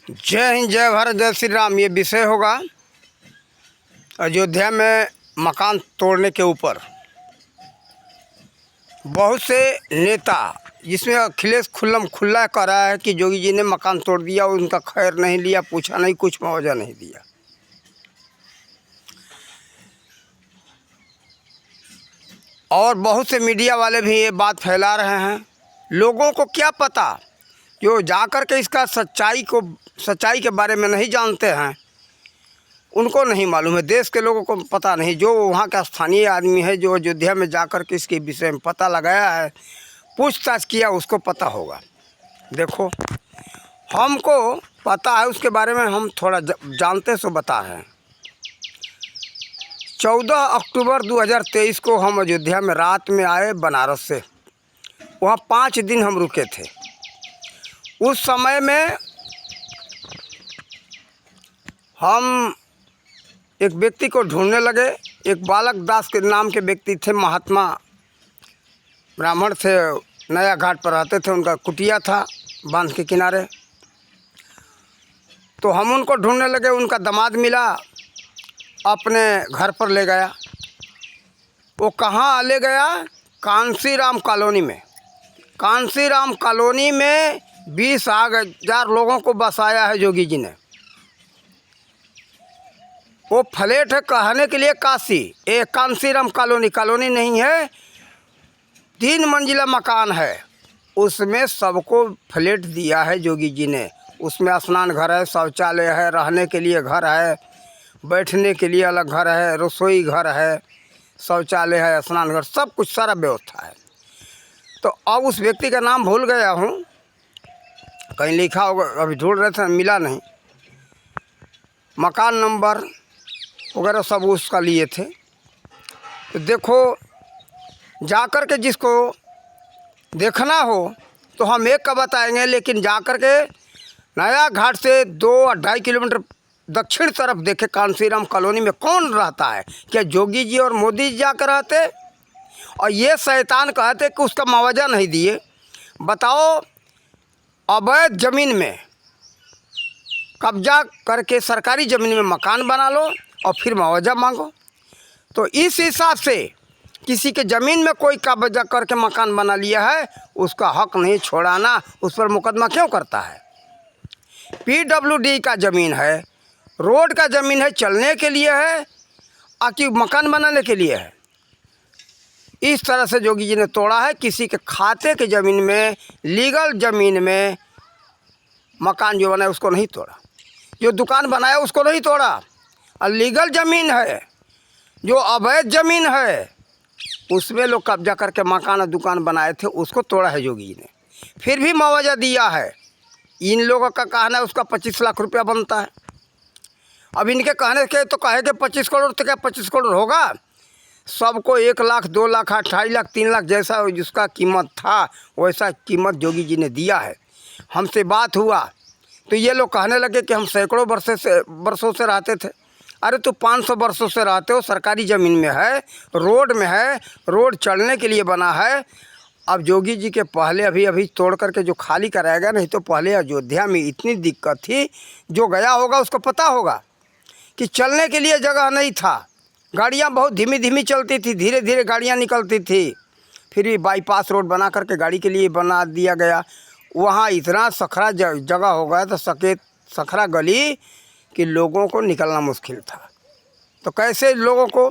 जय हिंद, जय भारत, जय श्री राम। ये विषय होगा अयोध्या में मकान तोड़ने के ऊपर। बहुत से नेता, जिसमें अखिलेश खुल्ला कह रहा है कि जोगी जी ने मकान तोड़ दिया, उनका खैर नहीं लिया, पूछा नहीं, कुछ मुआवजा नहीं दिया। और बहुत से मीडिया वाले भी ये बात फैला रहे हैं। लोगों को क्या पता, जो जाकर के इसका सच्चाई के बारे में नहीं जानते हैं, उनको नहीं मालूम है। देश के लोगों को पता नहीं। जो वहाँ का स्थानीय आदमी है, जो अयोध्या में जाकर के इसके विषय में पता लगाया है, पूछताछ किया, उसको पता होगा। देखो, हमको पता है, उसके बारे में हम थोड़ा जानते सो बता रहे हैं। 14 अक्टूबर 2023 को हम अयोध्या में रात में आए बनारस से। वहाँ 5 दिन हम रुके थे। उस समय में हम एक व्यक्ति को ढूंढने लगे। एक बालक दास के नाम के व्यक्ति थे, महात्मा ब्राह्मण थे, नया घाट पर रहते थे। उनका कुटिया था बांध के किनारे। तो हम उनको ढूंढने लगे। उनका दामाद मिला, अपने घर पर ले गया। वो कहाँ ले गया? कांसीराम कॉलोनी में। कांसीराम कॉलोनी में 20,000 लोगों को बसाया है जोगी जी ने। वो फ्लैट है, कहने के लिए काशी, एक कांसीराम कॉलोनी नहीं है, 3 मंजिला मकान है। उसमें सबको फ्लैट दिया है जोगी जी ने। उसमें स्नान घर है, शौचालय है, रहने के लिए घर है, बैठने के लिए अलग घर है, रसोई घर है, शौचालय है, स्नान घर, सब कुछ, सारा व्यवस्था है। तो अब उस व्यक्ति का नाम भूल गया हूँ, कहीं लिखा होगा, अभी ढूंढ रहे थे, मिला नहीं। मकान नंबर वगैरह सब उसका लिए थे। तो देखो, जाकर के जिसको देखना हो तो हम एक का बताएंगे, लेकिन जाकर के नया घाट से 2-2.5 किलोमीटर दक्षिण तरफ देखे कांसीराम कॉलोनी में कौन रहता है। क्या जोगी जी और मोदी जी जाकर रहते? और ये शैतान कहते कि उसका मुआवजा नहीं दिए। बताओ, अवैध ज़मीन में कब्जा करके सरकारी ज़मीन में मकान बना लो और फिर मुआवजा मांगो। तो इस हिसाब से किसी के ज़मीन में कोई कब्जा करके मकान बना लिया है, उसका हक नहीं छोड़ाना। उस पर मुकदमा क्यों करता है? PWD का ज़मीन है, रोड का ज़मीन है, चलने के लिए है कि मकान बनाने के लिए है? इस तरह से जोगी जी ने तोड़ा है। किसी के खाते के ज़मीन में, लीगल ज़मीन में मकान जो बनाया उसको नहीं तोड़ा। जो दुकान बनाया उसको नहीं तोड़ा। और लीगल ज़मीन है, जो अवैध ज़मीन है, उसमें लोग कब्जा करके मकान और दुकान बनाए थे, उसको तोड़ा है जोगी जी ने। फिर भी मुआवजा दिया है। इन लोगों का कहना है उसका 25 लाख रुपया बनता है। अब इनके कहने के तो कहे कि 25 करोड़, तो क्या 25 करोड़ होगा? सबको 1 लाख, 2 लाख, 28 लाख, 3 लाख, जैसा जिसका कीमत था वैसा कीमत जोगी जी ने दिया है। हमसे बात हुआ तो ये लोग कहने लगे कि हम सैकड़ों वर्षों से रहते थे। अरे तो 500 वर्षों से रहते हो, सरकारी ज़मीन में है, रोड में है, रोड चलने के लिए बना है। अब जोगी जी के पहले अभी तोड़ करके जो खाली कराएगा, नहीं तो पहले अयोध्या में इतनी दिक्कत थी, जो गया होगा उसको पता होगा कि चलने के लिए जगह नहीं था। गाड़ियाँ बहुत धीमी चलती थी, धीरे धीरे गाड़ियाँ निकलती थी। फिर भी बाईपास रोड बना करके गाड़ी के लिए बना दिया गया। वहाँ इतना सखरा जगह हो गया था, सखरा गली, कि लोगों को निकलना मुश्किल था। तो कैसे लोगों को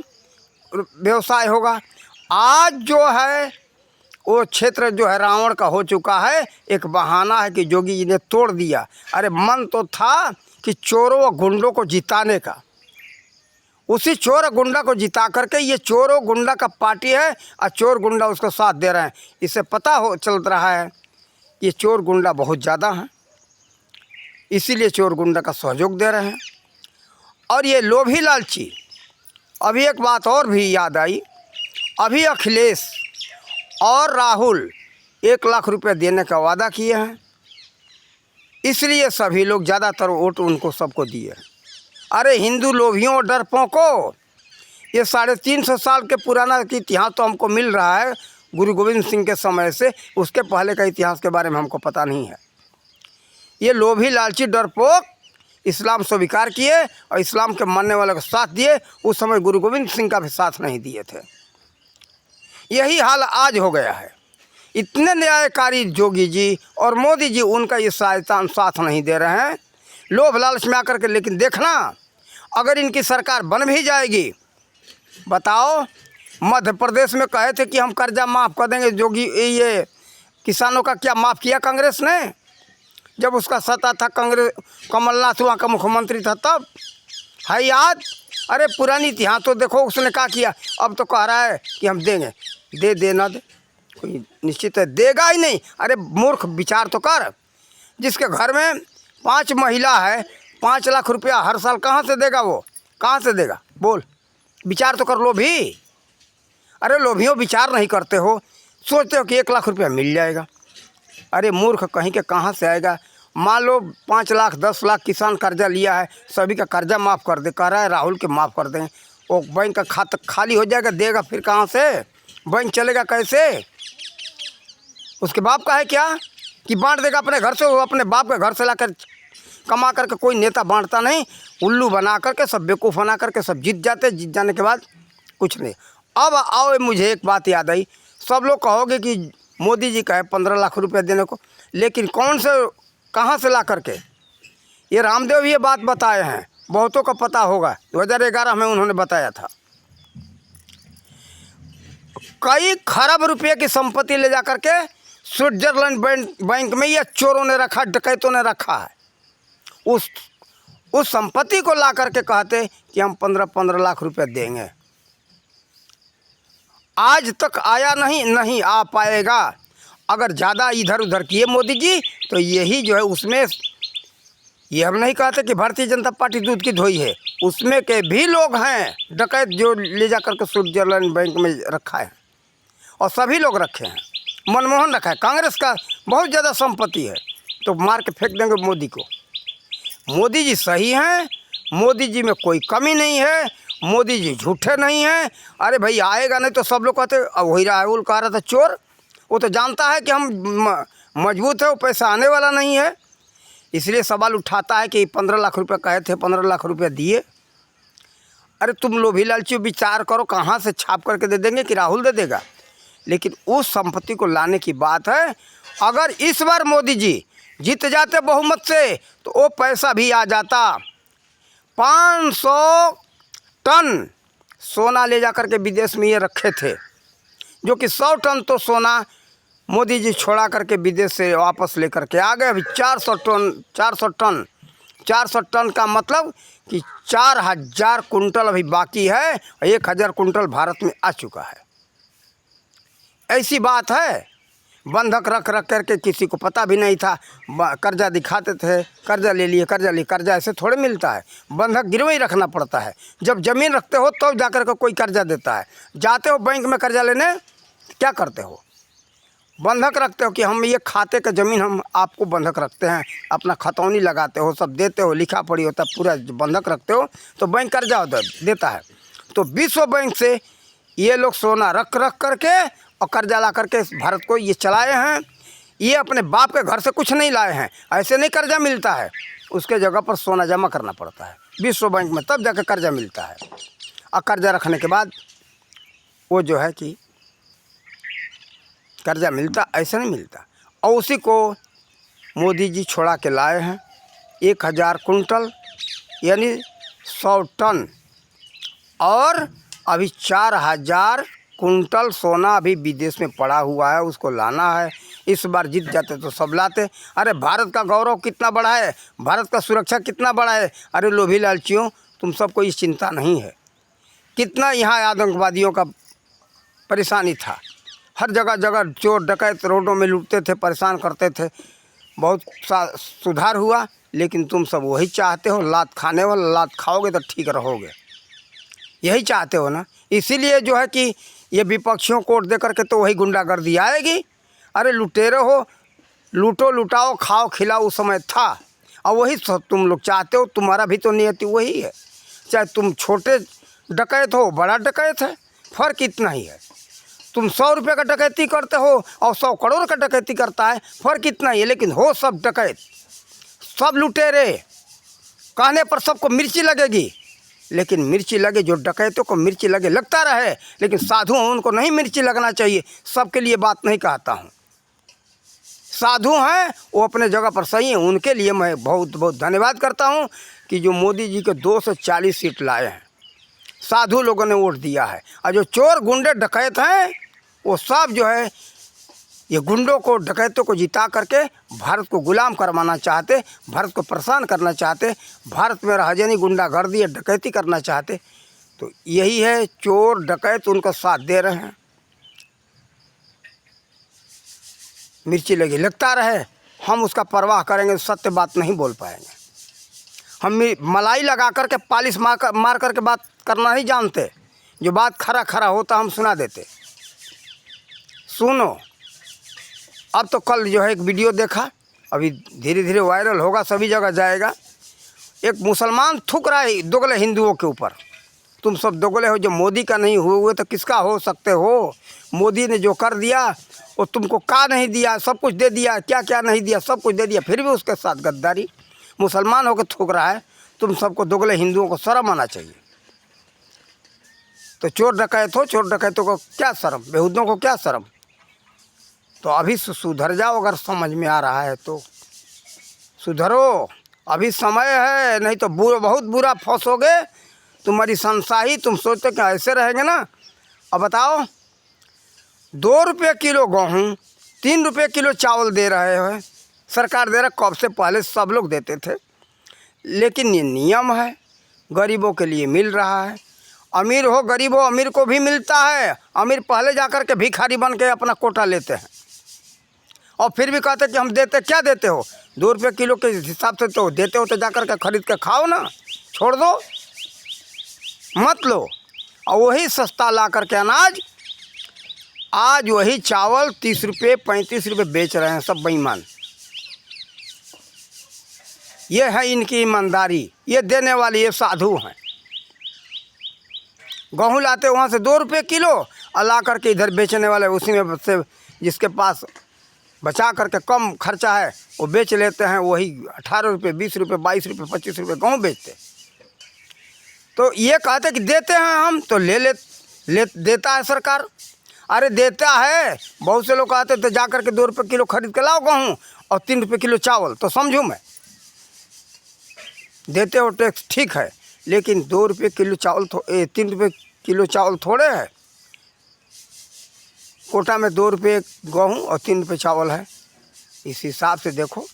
व्यवसाय होगा? आज जो है वो क्षेत्र जो है रावण का हो चुका है। एक बहाना है कि जोगी जी ने तोड़ दिया। अरे मन तो था कि चोरों और गुंडों को जिताने का। उसी चोर और गुंडा को जिता करके, ये चोर और गुंडा का पार्टी है और चोर गुंडा उसको साथ दे रहे हैं। इससे पता चल रहा है ये चोर गुंडा बहुत ज़्यादा हैं, इसीलिए चोर गुंडा का सहयोग दे रहे हैं। और ये लोभी लालची। अभी एक बात और भी याद आई। अभी अखिलेश और राहुल 1 लाख रुपये देने का वादा किए हैं, इसलिए सभी लोग ज़्यादातर वोट उनको सबको दिए हैं। अरे हिंदू लोभियों और डरपोकों, ये 350 साल के पुराना इतिहास तो हमको मिल रहा है गुरु गोविंद सिंह के समय से। उसके पहले का इतिहास के बारे में हमको पता नहीं है। ये लोभी लालची डरपोक इस्लाम स्वीकार किए और इस्लाम के मानने वालों का साथ दिए। उस समय गुरु गोविंद सिंह का भी साथ नहीं दिए थे। यही हाल आज हो गया है। इतने न्यायकारी जोगी जी और मोदी जी उनका ये सहायता साथ नहीं दे रहे हैं, लोभ लालच में आकर के। लेकिन देखना, अगर इनकी सरकार बन भी जाएगी, बताओ, मध्य प्रदेश में कहे थे कि हम कर्जा माफ़ कर देंगे। जोगी ये किसानों का क्या माफ़ किया कांग्रेस ने? जब उसका सत्ता था, कांग्रेस, कमलनाथ वहाँ का मुख्यमंत्री था, तब है याद? अरे पुरानी इतिहास तो देखो, उसने क्या किया। अब तो कह रहा है कि हम देंगे। दे ना दे, कोई निश्चित है देगा ही नहीं। अरे मूर्ख, विचार तो कर। जिसके घर में 5 महिला है, 5 लाख रुपया हर साल कहाँ से देगा? वो कहाँ से देगा? बोल, विचार तो कर लो भी। अरे लोभियों, विचार नहीं करते हो, सोचते हो कि 1 लाख रुपया मिल जाएगा। अरे मूर्ख कहीं के, कहाँ से आएगा? मान लो 5 लाख 10 लाख किसान कर्जा लिया है, सभी का कर्जा माफ़ कर दे। कह रहा है राहुल के माफ़ कर दें, वो बैंक का खाता खाली हो जाएगा। देगा फिर कहाँ से? बैंक चलेगा कैसे? उसके बाप का है क्या कि बांट देगा अपने घर से? वो अपने बाप के घर से लाकर कमा करके कोई नेता बांटता नहीं। उल्लू बना करके, सब बेवकूफ़ बना करके सब जीत जाते। जीत जाने के बाद कुछ नहीं। अब आओ, मुझे एक बात याद आई। सब लोग कहोगे कि मोदी जी का है 15 लाख रुपये देने को, लेकिन कौन से, कहाँ से ला करके? ये रामदेव ये बात बताए हैं, बहुतों का पता होगा। 2011 में उन्होंने बताया था। कई खरब रुपये की संपत्ति ले जा करके स्विट्जरलैंड बैंक में ये चोरों ने रखा, डकैतों ने रखा है। उस संपत्ति को ला करके कहते कि हम 15-15 लाख रुपये देंगे। आज तक आया नहीं आ पाएगा। अगर ज़्यादा इधर उधर किए मोदी जी, तो यही जो है उसमें, ये हम नहीं कहते कि भारतीय जनता पार्टी दूध की धोई है, उसमें के भी लोग हैं डकैत जो ले जा करके स्विट्जरलैंड बैंक में रखा है। और सभी लोग रखे हैं, मनमोहन रखा है। कांग्रेस का बहुत ज़्यादा संपत्ति है, तो मार के फेंक देंगे मोदी को। मोदी जी सही हैं, मोदी जी में कोई कमी नहीं है, मोदी जी झूठे नहीं हैं। अरे भाई आएगा नहीं तो सब लोग कहते। अब वही राहुल कह रहा था चोर, वो तो जानता है कि हम मजबूत है, वो पैसा आने वाला नहीं है, इसलिए सवाल उठाता है कि 15 लाख रुपये कहे थे, 15 लाख रुपये दिए। अरे तुम लोभी लालची विचार करो, कहाँ से छाप करके दे देंगे कि राहुल दे देगा? लेकिन उस संपत्ति को लाने की बात है। अगर इस बार मोदी जी जीत जाते बहुमत से, तो वो पैसा भी आ जाता। 500 टन सोना ले जा कर के विदेश में ये रखे थे, जो कि 100 टन तो सोना मोदी जी छोड़ा करके विदेश से वापस लेकर के आ गए। अभी 400 टन का मतलब कि 4000 कुंटल अभी बाकी है। 1000 कुंटल भारत में आ चुका है। ऐसी बात है। बंधक रख करके किसी को पता भी नहीं था। कर्जा दिखाते थे, कर्जा ले लिए, कर्जा ऐसे थोड़े मिलता है। बंधक गिरवी रखना पड़ता है। जब ज़मीन रखते हो तब जाकर के कोई कर्जा देता है। जाते हो बैंक में कर्जा लेने, क्या करते हो? बंधक रखते हो कि हम ये खाते का ज़मीन हम आपको बंधक रखते हैं, अपना खतौनी लगाते हो, सब देते हो, लिखा पढ़ी होता है, पूरा बंधक रखते हो, तो बैंक कर्जा देता है। तो विश्व बैंक से ये लोग सोना रख करके और कर्जा ला करके भारत को ये चलाए हैं। ये अपने बाप के घर से कुछ नहीं लाए हैं, ऐसे नहीं कर्जा मिलता है। उसके जगह पर सोना जमा करना पड़ता है विश्व बैंक में, तब जाकर कर्जा मिलता है। और कर्जा रखने के बाद वो जो है कि कर्जा मिलता, ऐसे नहीं मिलता। और उसी को मोदी जी छोड़ा के लाए हैं। 1000 कुंटल यानी 100 टन, और अभी 4000 कुंटल सोना अभी विदेश में पड़ा हुआ है, उसको लाना है। इस बार जीत जाते तो सब लाते। अरे भारत का गौरव कितना बड़ा है, भारत का सुरक्षा कितना बड़ा है। अरे लोभी लालचियों, तुम सबको इस चिंता नहीं है। कितना यहाँ आतंकवादियों का परेशानी था, हर जगह चोर डकैत रोडों में लूटते थे, परेशान करते थे। बहुत सुधार हुआ, लेकिन तुम सब वही चाहते हो, लात खाने वाला। लात खाओगे तो ठीक रहोगे, यही चाहते हो ना। इसीलिए जो है कि ये विपक्षियों को वोट दे करके तो वही गुंडागर्दी आएगी। अरे लुटेरे हो, लूटो लुटाओ खाओ खिलाओ, उस समय था। और वही सब तुम लोग चाहते हो। तुम्हारा भी तो नियति वही है, चाहे तुम छोटे डकैत हो बड़ा डकैत है, फ़र्क इतना ही है। तुम 100 रुपये का डकैती करते हो और 100 करोड़ का डकैती करता है, फ़र्क इतना ही है, लेकिन हो सब डकैत। सब लुटेरे, कहने पर सबको मिर्ची लगेगी, लेकिन मिर्ची लगे जो डकैतों को मिर्ची लगे लगता रहे, लेकिन साधु हैं उनको नहीं मिर्ची लगना चाहिए। सबके लिए बात नहीं कहता हूँ, साधु हैं वो अपने जगह पर सही हैं, उनके लिए मैं बहुत बहुत धन्यवाद करता हूँ कि जो मोदी जी के 240 सीट लाए हैं, साधु लोगों ने वोट दिया है। और जो चोर गुंडे डकैत हैं वो सब जो है ये गुंडों को डकैतों को जिता करके भारत को गुलाम करवाना चाहते, भारत को परेशान करना चाहते, भारत में राजनी गुंडागर्दी या डकैती करना चाहते। तो यही है, चोर डकैत उनका साथ दे रहे हैं। मिर्ची लगी लगता रहे, हम उसका परवाह करेंगे, सत्य बात नहीं बोल पाएंगे। हम मलाई लगा करके पालिश मार करके बात करना नहीं जानते, जो बात खरा खरा होता हम सुना देते। सुनो, अब तो कल जो है एक वीडियो देखा, अभी धीरे धीरे वायरल होगा, सभी जगह जाएगा। एक मुसलमान थूक रहा है दोगले हिंदुओं के ऊपर, तुम सब दोगले हो, जो मोदी का नहीं हुए तो किसका हो सकते हो? मोदी ने जो कर दिया वो तुमको का नहीं दिया, सब कुछ दे दिया, क्या क्या नहीं दिया, सब कुछ दे दिया, फिर भी उसके साथ गद्दारी। मुसलमान होकर थूक रहा है, तुम सबको दोगले हिंदुओं को शर्म आना चाहिए। तो चोर डकैत हो, चोर डकैतों को क्या शर्म, बेहुदों को क्या शर्म? तो अभी सुधर जाओ, अगर समझ में आ रहा है तो सुधरो, अभी समय है, नहीं तो बहुत बुरा फंसोगे। तुम्हारी संसाही, तुम सोचते कि ऐसे रहेंगे ना। अब बताओ, 2 रुपये किलो गेहूँ, 3 रुपये किलो चावल दे रहे हैं, सरकार दे रहा। कब से पहले सब लोग देते थे, लेकिन ये नियम है, गरीबों के लिए मिल रहा है। अमीर हो गरीब हो, अमीर को भी मिलता है। अमीर पहले जाकर के भिखारी बन के अपना कोटा लेते हैं, और फिर भी कहते कि हम देते, क्या देते हो? 2 रुपये किलो के हिसाब से तो देते हो, तो जाकर के खरीद के खाओ ना, छोड़ दो, मत लो। और वही सस्ता ला करके अनाज, आज वही चावल 30 रुपये 35 रुपये बेच रहे हैं सब बेईमान। ये है इनकी ईमानदारी, ये देने वाली ये साधु हैं। गेहूँ लाते वहाँ से 2 रुपये किलो, और ला करके इधर बेचने वाले उसी में से जिसके पास बचा करके कम खर्चा है वो बेच लेते हैं। वही 18 रुपये 20 रुपये 22 रुपये 25 रुपये गेहूँ बेचते। तो ये कहते कि देते हैं हम, तो ले देता है सरकार। अरे देता है, बहुत से लोग कहते तो जा करके 2 रुपये किलो खरीद के लाओ गेहूँ और 3 रुपये किलो चावल, तो समझूँ मैं देते हो टैक्स, ठीक है, लेकिन 2 रुपये किलो चावल 3 रुपये किलो चावल थोड़े है। कोटा में 2 रुपये गेहूँ और 3 रुपये चावल है। इस हिसाब से देखो,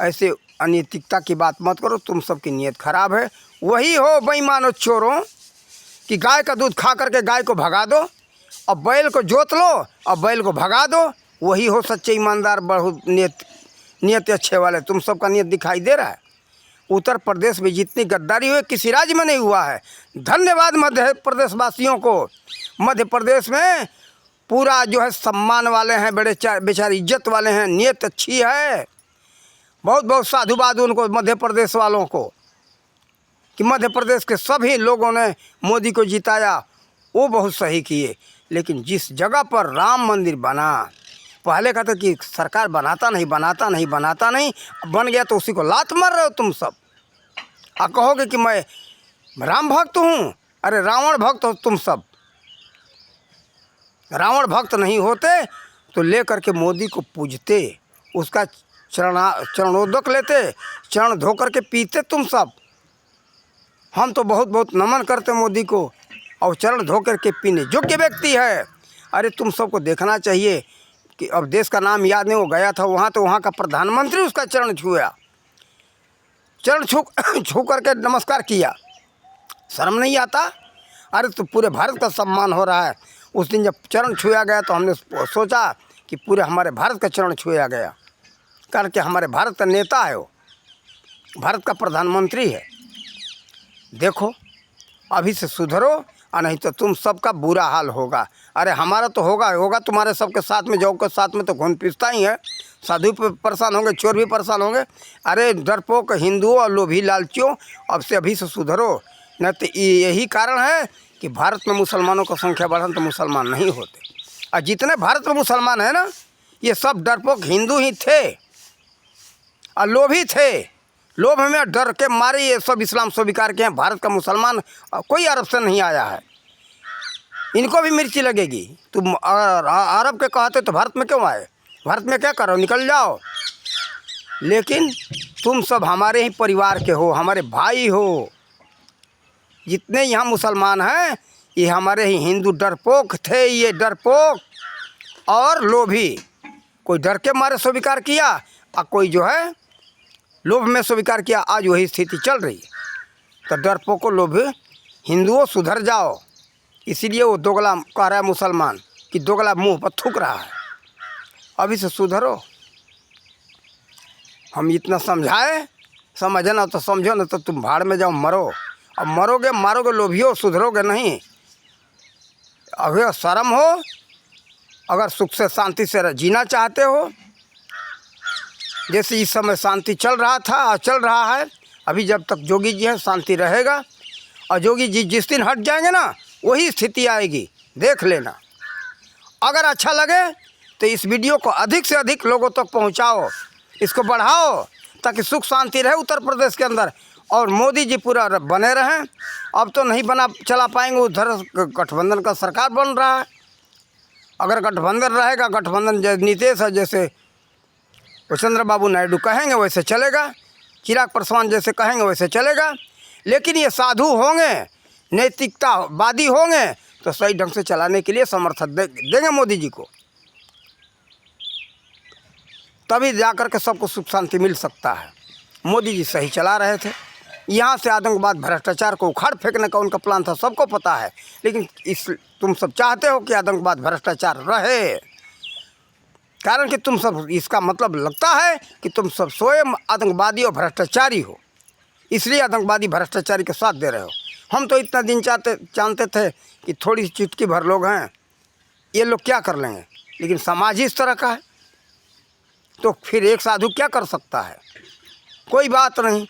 ऐसे अनैतिकता की बात मत करो, तुम सबकी नीयत खराब है। वही हो बेईमानो चोरों कि गाय का दूध खा करके गाय को भगा दो, और बैल को जोत लो और बैल को भगा दो। वही हो सच्चे ईमानदार, बहुत नीयत अच्छे वाले। तुम सबका नीयत दिखाई दे रहा है। उत्तर प्रदेश में जितनी गद्दारी हुई किसी राज्य में नहीं हुआ है। धन्यवाद मध्य प्रदेश वासियों को। मध्य प्रदेश में पूरा जो है सम्मान वाले हैं, बड़े बेचारे इज्जत वाले हैं, नीयत अच्छी है। बहुत बहुत साधुवाद उनको, मध्य प्रदेश वालों को, कि मध्य प्रदेश के सभी लोगों ने मोदी को जिताया, वो बहुत सही किए। लेकिन जिस जगह पर राम मंदिर बना, पहले कहते कि सरकार बनाता नहीं, बन गया तो उसी को लात मार रहे हो तुम सब। और कहोगे कि मैं राम भक्त हूँ। अरे रावण भक्त हो तुम सब। रावण भक्त नहीं होते तो ले करके मोदी को पूजते, उसका चरणोदक लेते, चरण धो करके पीते तुम सब। हम तो बहुत बहुत नमन करते मोदी को, और चरण धो करके पीने योग्य व्यक्ति है। अरे तुम सबको देखना चाहिए कि अब देश का नाम याद नहीं, वो गया था वहाँ, तो वहाँ का प्रधानमंत्री उसका चरण छुआ, चरण छू करके नमस्कार किया। शर्म नहीं आता? अरे तो पूरे भारत का सम्मान हो रहा है। उस दिन जब चरण छुआ गया तो हमने सोचा कि पूरे हमारे भारत का चरण छुआ गया, करके हमारे भारत का नेता है, वो भारत का प्रधानमंत्री है। देखो, अभी से सुधरो, और नहीं तो तुम सबका बुरा हाल होगा। अरे हमारा तो होगा, तुम्हारे सबके साथ में, जौ के साथ में तो खून पीसता ही है। साधु परेशान होंगे, चोर भी परेशान होंगे। अरे डरपोक हिंदुओं और लोभी लालचियों, अब से अभी से सुधरो। न तो यही कारण है कि भारत में मुसलमानों का संख्या बढ़ा तो मुसलमान नहीं होते। और जितने भारत में मुसलमान हैं ना, ये सब डरपोक हिंदू ही थे और लोभी थे। लोभ में डर के मारे ये सब इस्लाम स्वीकार के हैं। भारत का मुसलमान कोई अरब से नहीं आया है, इनको भी मिर्ची लगेगी। तुम अरब के कहते तो भारत में क्यों आए? भारत में क्या करो, निकल जाओ। लेकिन तुम सब हमारे ही परिवार के हो, हमारे भाई हो। जितने यहाँ मुसलमान हैं ये हमारे ही हिंदू डरपोक थे, ये डरपोक और लोभी। कोई डर के मारे स्वीकार किया और कोई जो है लोभ में स्वीकार किया। आज वही स्थिति चल रही है। तो डरपोको लोभी हिंदुओं सुधर जाओ। इसीलिए वो दोगला कह रहा है मुसलमान कि दोगला मुंह पर थूक रहा है। अभी से सुधरो। हम इतना समझाए, समझना तो समझो, ना तो तुम भाड़ में जाओ, मरो। अब मरोगे मारोगे लोभियो, सुधरोगे नहीं। अगर शर्म हो, अगर सुख से शांति से जीना चाहते हो, जैसे इस समय शांति चल रहा था और चल रहा है, अभी जब तक जोगी जी है शांति रहेगा। और जोगी जी जिस दिन हट जाएंगे ना, वही स्थिति आएगी, देख लेना। अगर अच्छा लगे तो इस वीडियो को अधिक से अधिक लोगों तक पहुंचाओ, इसको बढ़ाओ, ताकि सुख शांति रहे उत्तर प्रदेश के अंदर और मोदी जी पूरा बने रहें। अब तो नहीं चला पाएंगे, उधर गठबंधन का सरकार बन रहा है। अगर गठबंधन रहेगा, गठबंधन नीतीश है जैसे चंद्रबाबू नायडू कहेंगे वैसे चलेगा, चिराग पासवान जैसे कहेंगे वैसे चलेगा। लेकिन ये साधु होंगे, नैतिकतावादी होंगे तो सही ढंग से चलाने के लिए समर्थन देंगे मोदी जी को, तभी जाकर के सबको सुख शांति मिल सकता है। मोदी जी सही चला रहे थे। यहाँ से आतंकवाद भ्रष्टाचार को उखाड़ फेंकने का उनका प्लान था, सबको पता है। लेकिन तुम सब चाहते हो कि आतंकवाद भ्रष्टाचार रहे, कारण कि तुम सब, इसका मतलब लगता है कि तुम सब स्वयं आतंकवादी और भ्रष्टाचारी हो, इसलिए आतंकवादी भ्रष्टाचारी के साथ दे रहे हो। हम तो इतना दिन जानते थे कि थोड़ी चुटकी भर लोग हैं, ये लोग क्या कर लेंगे। लेकिन समाज ही इस तरह का है, तो फिर एक साधु क्या कर सकता है? कोई बात नहीं।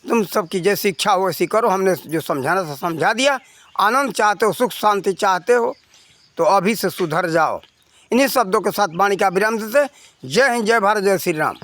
तुम सबकी जैसी इच्छा हो वैसी करो। हमने जो समझाना था समझा दिया। आनंद चाहते हो, सुख शांति चाहते हो तो अभी से सुधर जाओ। इन्हीं शब्दों के साथ वाणी का विराम देते। जय हिंद, जय भारत, जय श्री राम।